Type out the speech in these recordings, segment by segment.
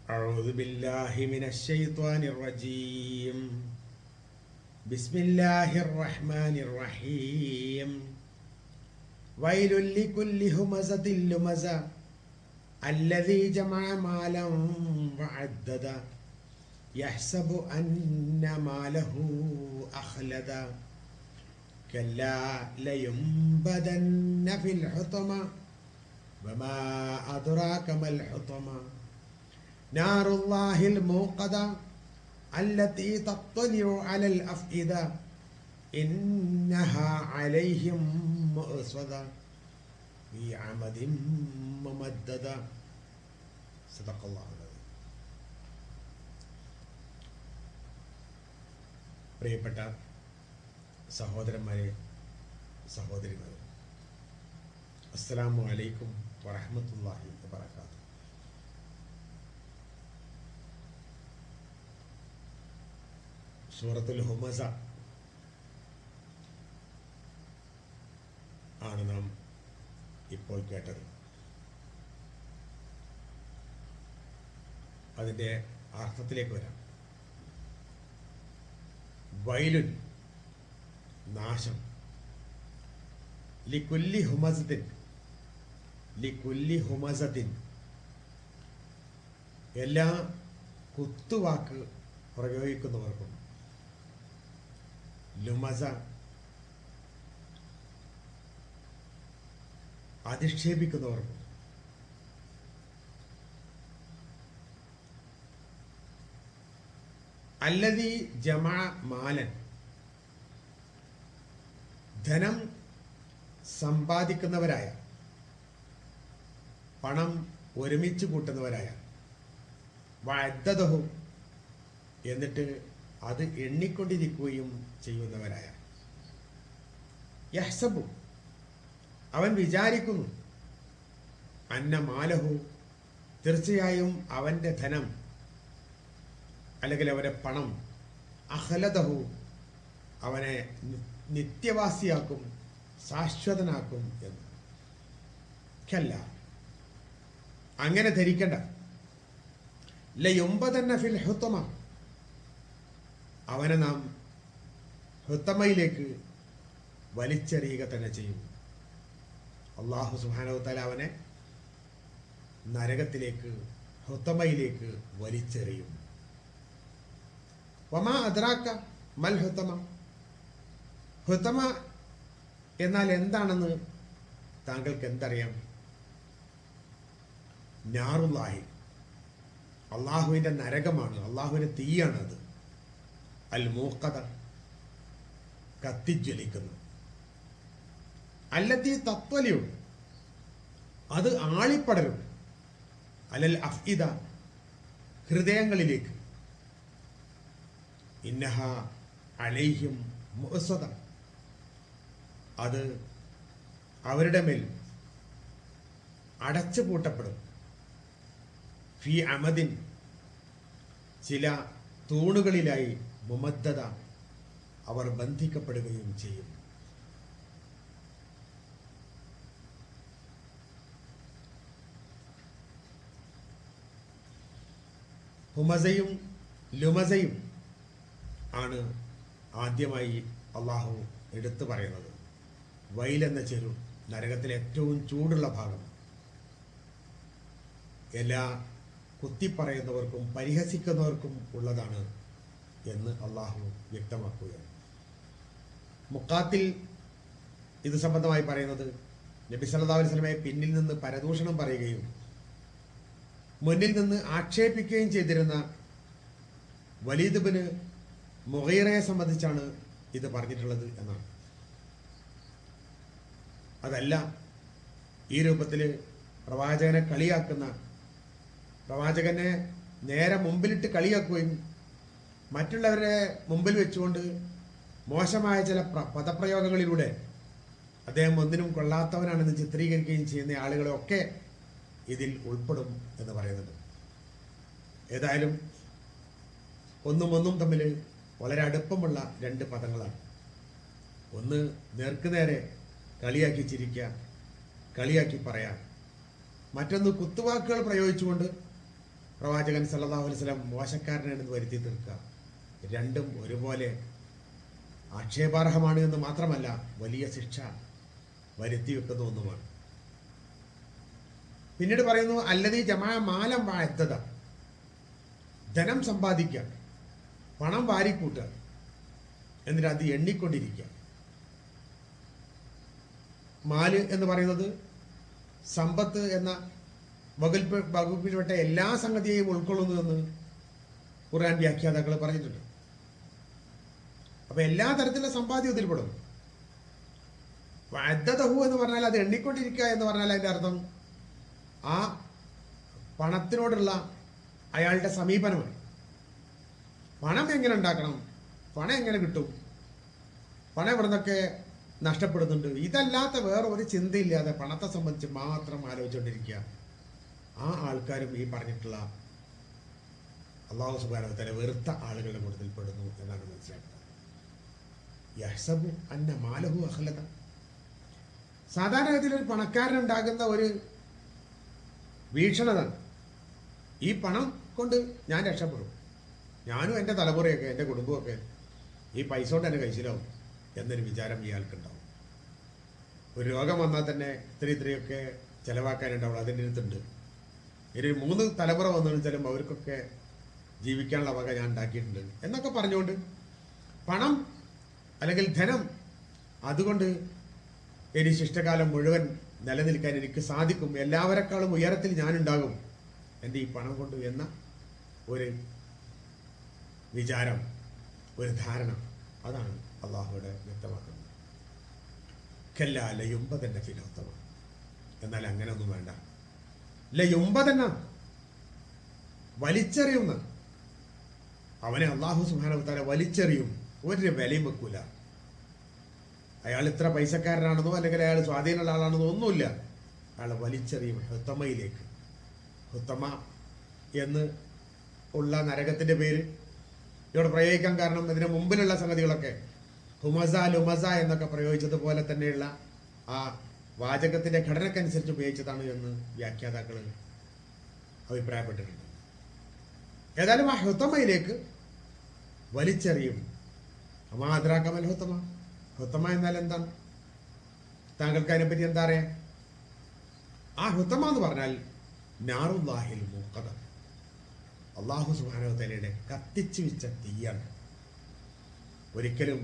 أعوذ بالله من الشيطان الرجيم. بسم الله الرحمن الرحيم. ويل لكل همزة لمزة الذي جمع مالا وعددا يحسب أن ماله أخلدا كلا لينبذن في الحطمة وما أدراك ما الحطمة نار الله الموقدة التي تطلع على الأفئدة إنها عليهم مؤصدة في عمد ممددة. صدق الله العظيم. പ്രിയപ്പെട്ട സഹോദരന്മാരെ, സഹോദരിമാരെ, അസ്സലാമു അലൈക്കും വറഹ്മത്തുള്ളാഹി വബറകാതുഹു. സൂറത്തുൽ ഹുമസ ആണ് നാം ഇപ്പോൾ കേട്ടത്. അതിൻ്റെ അർത്ഥത്തിലേക്ക് വരാം. വൈലുൻ, നാശം, ലികുല്ലി ഹുമസത്തിൻ, ലികുല്ലി ഹുമസത്തിൻ, എല്ലാ കുത്തുവാക്ക് പ്രയോഗിക്കുന്നവർക്കും, ലുമസ അധിക്ഷേപിക്കുന്നവർക്കും, അല്ലദീ ജമഅ മാലൻ, ധനം സമ്പാദിക്കുന്നവരായ, പണം ഒരുമിച്ച് കൂട്ടുന്നവരായ, വഅദ്ദദഹു, എന്നിട്ട് അത് എണ്ണിക്കൊണ്ടിരിക്കുകയും ചെയ്യുന്നവരായ, യഹ്സബു, അവൻ വിചാരിക്കുന്നു, അന്ന മാലഹു, തീർച്ചയായും അവൻ്റെ ധനം അല്ലെങ്കിൽ അവൻ്റെ പണം, അഖ്ലദഹു, അവനെ നിത്യവാസിയാക്കും, ശാശ്വതനാക്കും എന്ന്. കല്ല, അങ്ങനെ ധരിക്കണ്ട. ലയുംബദന്ന ഫിൽ ഹുത്തമ, അവനെ നാം ഹുത്തമയിലേക്ക് വലിച്ചെറിയുക തന്നെ ചെയ്യും. അല്ലാഹു സുബ്ഹാനഹു വ തആല അവനെ നരകത്തിലേക്ക്, ഹുത്തമയിലേക്ക് വലിച്ചെറിയും. വമാ അദ്റാക മൽ ഹുത്തമ, ഹുത്തമ എന്നാൽ എന്താണെന്ന് താങ്കൾക്ക് എന്തറിയാം? നാറുല്ലാഹി, അള്ളാഹുവിൻ്റെ നരകമാണ്, അള്ളാഹുവിൻ്റെ തീയാണ് അത്. അൽ മൂഖദ, കത്തിജ്വലിക്കുന്നു. അല്ലത്തി തത്വലിയും, അത് ആളിപ്പടരും. അലൽ അഫ്ഇദ, ഹൃദയങ്ങളിലേക്ക്. ഇന്നഹ അലൈഹിം മുഅ്സദ, അത് അവരുടെ മേൽ അടച്ചു പൂട്ടപ്പെടും. ഫി അമദിൻ, ചില തൂണുകളിലായി, മുമദ്ദദ, അവർ ബന്ധിക്കപ്പെടുകയും ചെയ്യും. ഹുമസയും ലുമസയും ആണ് ആദ്യമായി അള്ളാഹു എടുത്തു പറയുന്നത്. വൈലെന്ന ചെരു, നരകത്തിലെ ഏറ്റവും ചൂടുള്ള ഭാഗം, എല്ലാ കുത്തിപ്പറയുന്നവർക്കും പരിഹസിക്കുന്നവർക്കും ഉള്ളതാണ് എന്ന് അള്ളാഹു വ്യക്തമാക്കുകയാണ്. മുഖാത്തിൽ ഇത് സംബന്ധമായി പറയുന്നത്, നബി സല്ലല്ലാഹു അലൈഹി വസല്ലമയെ പിന്നിൽ നിന്ന് പരദൂഷണം പറയുകയും മുന്നിൽ നിന്ന് ആക്ഷേപിക്കുകയും ചെയ്തിരുന്ന വലീദ് ഇബ്നു മുഗീറയെ സംബന്ധിച്ചാണ് ഇത് പറഞ്ഞിട്ടുള്ളത് എന്നാണ്. അതല്ല, ഈ രൂപത്തിൽ പ്രവാചകനെ കളിയാക്കുന്ന, പ്രവാചകനെ നേരെ മുമ്പിലിട്ട് കളിയാക്കുകയും മറ്റുള്ളവരെ മുമ്പിൽ വെച്ചുകൊണ്ട് മോശമായ ചില പദപ്രയോഗങ്ങളിലൂടെ അദ്ദേഹം ഒന്നിനും കൊള്ളാത്തവനാണെന്ന് ചിത്രീകരിക്കുകയും ചെയ്യുന്ന ആളുകളെയൊക്കെ ഇതിൽ ഉൾപ്പെടും എന്ന് പറയുന്നുണ്ട്. ഏതായാലും ഒന്നും തമ്മിൽ വളരെ അടുപ്പമുള്ള രണ്ട് പദങ്ങളാണ്. ഒന്ന് നേർക്കുനേരെ കളിയാക്കി ചിരിക്കുക, കളിയാക്കി പറയാം. മറ്റൊന്ന് കുത്തുവാക്കുകൾ പ്രയോഗിച്ചുകൊണ്ട് പ്രവാചകൻ സല്ലല്ലാഹു അലൈഹി വസല്ലം മോശക്കാരനാണെന്ന് വരുത്തി തീർക്കുക, രണ്ടും ഒരുപോലെ ആക്ഷേപാർഹമാണ് എന്ന് മാത്രമല്ല വലിയ ശിക്ഷ വരുത്തി വെക്കുന്ന ഒന്നുമാണ്. പിന്നീട് പറയുന്നു അല്ലദീ ജമാ മാലം വഅദ്ദദ, ധനം സമ്പാദിക്കുക, പണം വാരിക്കൂട്ടുക, എന്നിട്ട് അത് എണ്ണിക്കൊണ്ടിരിക്കുക. മാല് എന്ന് പറയുന്നത് സമ്പത്ത് എന്ന വകുപ്പിൽപ്പെട്ട എല്ലാ സംഗതിയെയും ഉൾക്കൊള്ളുന്നുവെന്ന് ഖുർആൻ വ്യാഖ്യാതാക്കൾ പറഞ്ഞിട്ടുണ്ട്. അപ്പൊ എല്ലാ തരത്തിലുള്ള സമ്പാദ്യം ഇതിൽപ്പെടും. വഅദ്ദദഹു എന്ന് പറഞ്ഞാൽ അത് എണ്ണിക്കൊണ്ടിരിക്കുക എന്ന് പറഞ്ഞാൽ അതിന്റെ അർത്ഥം ആ പണത്തിനോടുള്ള അയാളുടെ സമീപനമാണ്. പണം എങ്ങനെ ഉണ്ടാക്കണം, പണം എങ്ങനെ കിട്ടും, പണം എവിടെ നിന്നൊക്കെ നഷ്ടപ്പെടുന്നുണ്ട്, ഇതല്ലാത്ത വേറെ ഒരു ചിന്തയില്ലാതെ പണത്തെ സംബന്ധിച്ച് മാത്രം ആലോചിച്ചുകൊണ്ടിരിക്കുക. ആ ആൾക്കാരും ഈ പറഞ്ഞിട്ടുള്ള അല്ലാഹു സുബ്ഹാനഹു വ തആല വെറുത്ത ആളുകളുടെ കൂട്ടത്തിൽ പെടുന്നു എന്നാണ് മനസ്സിലാക്കുന്നത്. യഹ്സബു അന്ന മാലഹു അഖ്ലദ, സാധാരണഗതിയിൽ ഒരു പണക്കാരനുണ്ടാകുന്ന ഒരു വീക്ഷണത, ഈ പണം കൊണ്ട് ഞാൻ രക്ഷപ്പെടും, ഞാനും എൻ്റെ തലമുറയൊക്കെ എൻ്റെ കുടുംബമൊക്കെ ഈ പൈസ കൊണ്ട് എൻ്റെ കൈശലാവും എന്നൊരു വിചാരം ഇയാൾക്കുണ്ടാവും. ഒരു രോഗം വന്നാൽ തന്നെ ഇത്രയൊക്കെ ചിലവാക്കാനുണ്ടാവുള്ളൂ, അതിൻ്റെ അടുത്തുണ്ട്. ഒരു 3 തലമുറ വന്നു വെച്ചാലും അവർക്കൊക്കെ ജീവിക്കാനുള്ള വക ഞാൻ ഉണ്ടാക്കിയിട്ടുണ്ട് എന്നൊക്കെ പറഞ്ഞുകൊണ്ട് പണം അല്ലെങ്കിൽ ധനം അതുകൊണ്ട് ഇനി ശിഷ്ടകാലം മുഴുവൻ നിലനിൽക്കാൻ എനിക്ക് സാധിക്കും, എല്ലാവരെക്കാളും ഉയരത്തിൽ ഞാനുണ്ടാകും എൻ്റെ ഈ പണം കൊണ്ട് എന്ന ഒരു വിചാരം, ഒരു ധാരണ, അതാണ് അള്ളാഹുവിടെ വ്യക്തമാക്കുന്നത്. കല്ലാ ലയുംബദന്ന ഫിൽ ഹുത്തമ, എന്നാൽ അങ്ങനെ ഒന്നും വേണ്ട. ലയുംബദന്ന, വലിച്ചെറിയുന്ന, അവനെ അള്ളാഹു സുബ്ഹാനഹു വ തആല വലിച്ചെറിയും, ഒരു വിലയും വെക്കൂല. അയാൾ ഇത്ര പൈസക്കാരനാണെന്നോ അല്ലെങ്കിൽ അയാൾ സ്വാധീനമുള്ള ആളാണെന്നോ ഒന്നുമില്ല, അയാളെ വലിച്ചെറിയും ഹുത്തമയിലേക്ക്. ഹുത്തമ എന്ന് ഉള്ള നരകത്തിന്റെ പേര് ഇവിടെ പ്രയോഗിക്കാൻ കാരണം ഇതിന് മുമ്പിലുള്ള സംഗതികളൊക്കെ ഹുമസ ലുമസ എന്നൊക്കെ പ്രയോഗിച്ചതുപോലെ തന്നെയുള്ള ആ വാചകത്തിന്റെ ഘടനക്കനുസരിച്ച് ഉപയോഗിച്ചതാണ് എന്ന് വ്യാഖ്യാതാക്കൾ അഭിപ്രായപ്പെട്ടിട്ടുണ്ട്. ഏതായാലും ആ ഹുത്തമയിലേക്ക് വലിച്ചെറിയും. അമാദ്രാക്കമൽ ഹുത്തമ, ഹുത്തമ എന്നാൽ എന്താണ്? താങ്കൾക്ക് അതിനെപ്പറ്റി എന്താ അറിയാം? ആ ഹുത്തമ എന്ന് പറഞ്ഞാൽ നാറുല്ലാഹിൽ മൂഖദ, അല്ലാഹു സുബ്ഹാനഹു വ തആലയുടെ കത്തിച്ചു വെച്ച തീയാണ്. ഒരിക്കലും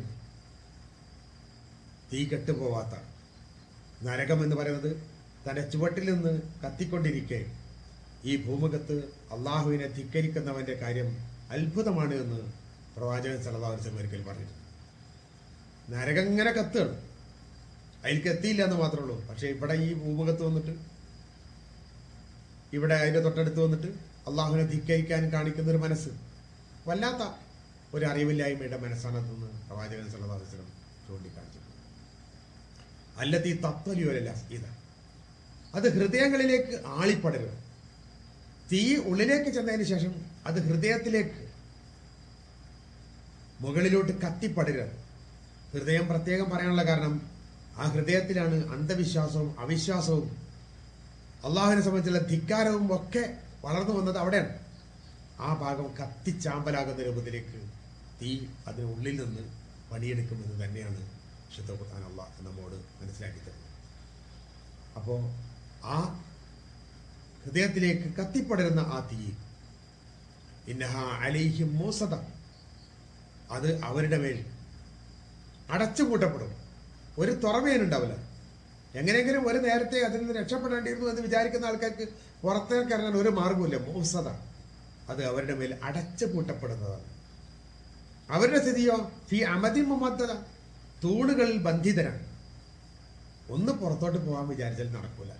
തീ കെട്ടുപോവാത്ത നരകം എന്ന് പറയുന്നത് തന്റെ ചുവട്ടിൽ നിന്ന് കത്തിക്കൊണ്ടിരിക്കെ ഈ ഭൂമുഖത്ത് അള്ളാഹുവിനെ ധിക്കരിക്കുന്നവന്റെ കാര്യം അത്ഭുതമാണ് എന്ന് പ്രവാചകൻ സല്ലല്ലാഹു അലൈഹി വസല്ലം ഒരിക്കൽ പറഞ്ഞിട്ടുണ്ട്. നരകം ഇങ്ങനെ കത്തുകയാണ്, അതിലേക്ക് എത്തിയില്ല എന്ന് മാത്രമേ ഉള്ളൂ. പക്ഷെ ഇവിടെ ഈ ഭൂമുഖത്ത് വന്നിട്ട്, ഇവിടെ അതിന്റെ തൊട്ടടുത്ത് വന്നിട്ട് അള്ളാഹുവിനെ ധിക്കരിക്കാൻ കാണിക്കുന്ന ഒരു മനസ്സ്, വല്ലാത്ത ഒരു അറിവില്ലായ്മയുടെ മനസ്സാണെന്ന് പ്രവാചകൻ സല്ലല്ലാഹു അലൈഹി വസല്ലം ചൂണ്ടിക്കാണിച്ചിട്ടുണ്ട്. അല്ലതീ തത്വലിയോലല്ല ഇത, അത് ഹൃദയങ്ങളിലേക്ക് ആളിപ്പടരുക. തീ ഉള്ളിലേക്ക് ചെന്നതിന് ശേഷം അത് ഹൃദയത്തിലേക്ക് മുകളിലോട്ട് കത്തിപ്പടരുക. ഹൃദയം പ്രത്യേകം പറയാനുള്ള കാരണം ആ ഹൃദയത്തിലാണ് അന്ധവിശ്വാസവും അവിശ്വാസവും അള്ളാഹുവിനെ സംബന്ധിച്ചുള്ള ധിക്കാരവും ഒക്കെ വളർന്നു വന്നത് അവിടെയാണ്. ആ ഭാഗം കത്തിച്ചാമ്പലാകുന്ന രൂപത്തിലേക്ക് തീ അതിനുള്ളിൽ നിന്ന് പണിയെടുക്കുമെന്ന് തന്നെയാണ് വിശുദ്ധ ഖുർആൻ അല്ലാഹു നമ്മോട് മനസ്സിലാക്കി തരുന്നത്. അപ്പോൾ ആ ഹൃദയത്തിലേക്ക് കത്തിപ്പടരുന്ന ആ തീ ഇന്നഹ അലൈഹിം മൂസദ, അത് അവരുടെ മേൽ അടച്ചുപൂട്ടപ്പെടും, ഒരു തുറമേനുണ്ടാവില്ല. എങ്ങനെയെങ്കിലും ഒരു നേരത്തെ അതിൽ നിന്ന് രക്ഷപ്പെടേണ്ടിയിരുന്നു എന്ന് വിചാരിക്കുന്ന ആൾക്കാർക്ക് പുറത്തേക്ക് ഇറങ്ങാൻ ഒരു മാർഗമില്ല. മൂസദ, അത് അവരുടെ മേൽ അടച്ചു പൂട്ടപ്പെടുന്നതാണ്. അവരുടെ സ്ഥിതിയോ ഫി അമദി മുമദ്ദദ, തൂണുകളിൽ ബന്ധിതരാണ്. ഒന്ന് പുറത്തോട്ട് പോകാൻ വിചാരിച്ചാൽ നടക്കൂല.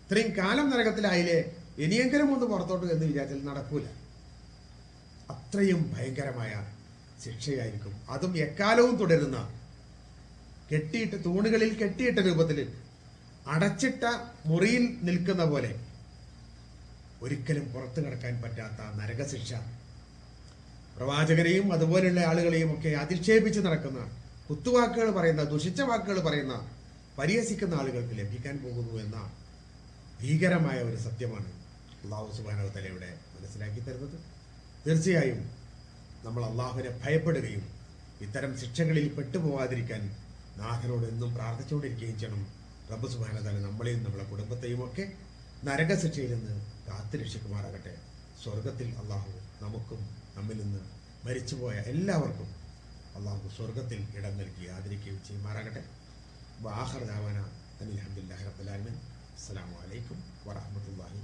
ഇത്രയും കാലം നരകത്തിലായില്ലേ, ഇനിയെങ്കിലും ഒന്ന് പുറത്തോട്ട് എന്ന് വിചാരിച്ചാൽ നടക്കൂല. അത്രയും ഭയങ്കരമായ ശിക്ഷയായിരിക്കും. അതും എക്കാലവും തുടരുന്ന, കെട്ടിയിട്ട് തൂണുകളിൽ കെട്ടിയിട്ട രൂപത്തിൽ അടച്ചിട്ട മുറിയിൽ നിൽക്കുന്ന പോലെ ഒരിക്കലും പുറത്തു കടക്കാൻ പറ്റാത്ത നരകശിക്ഷ പ്രവാചകരെയും അതുപോലെയുള്ള ആളുകളെയും ഒക്കെ അധിക്ഷേപിച്ച് നടക്കുന്ന, കുത്തുവാക്കുകൾ പറയുന്ന, ദുഷിച്ച വാക്കുകൾ പറയുന്ന, പരിഹസിക്കുന്ന ആളുകൾക്ക് ലഭിക്കാൻ പോകുന്നു എന്ന ഭീകരമായ ഒരു സത്യമാണ് അള്ളാഹു സുബ്ഹാനഹു വ തആല ഇവിടെ മനസ്സിലാക്കി തരുന്നത്. തീർച്ചയായും നമ്മൾ അള്ളാഹുവിനെ ഭയപ്പെടുകയും ഇത്തരം ശിക്ഷകളിൽ പെട്ടുപോകാതിരിക്കാൻ നാഥനോട് എന്നും പ്രാർത്ഥിച്ചുകൊണ്ടിരിക്കുകയും ചെയ്യണം. റബ്ബ് സുബ്ഹാനഹു വ തആല നമ്മളെയും നമ്മളെ കുടുംബത്തെയും ഒക്കെ നരകശിക്ഷയിൽ നിന്ന് കാത്തുരക്ഷിക്കുമാറാകട്ടെ. സ്വർഗത്തിൽ അള്ളാഹു നമുക്കും നമ്മിൽ നിന്ന് മരിച്ചുപോയ എല്ലാവർക്കും അള്ളാഹു സ്വർഗത്തിൽ ഇടം നൽകി ആദരിക്കുകയും ചെയ്യുമാറാകട്ടെ. വാഖിറു ദഅവാനാ അനിൽ ഹംദുലില്ലാഹി റബ്ബിൽ ആലമീൻ. അസ്സലാമു അലൈക്കും വറഹ്മത്തുള്ളാഹി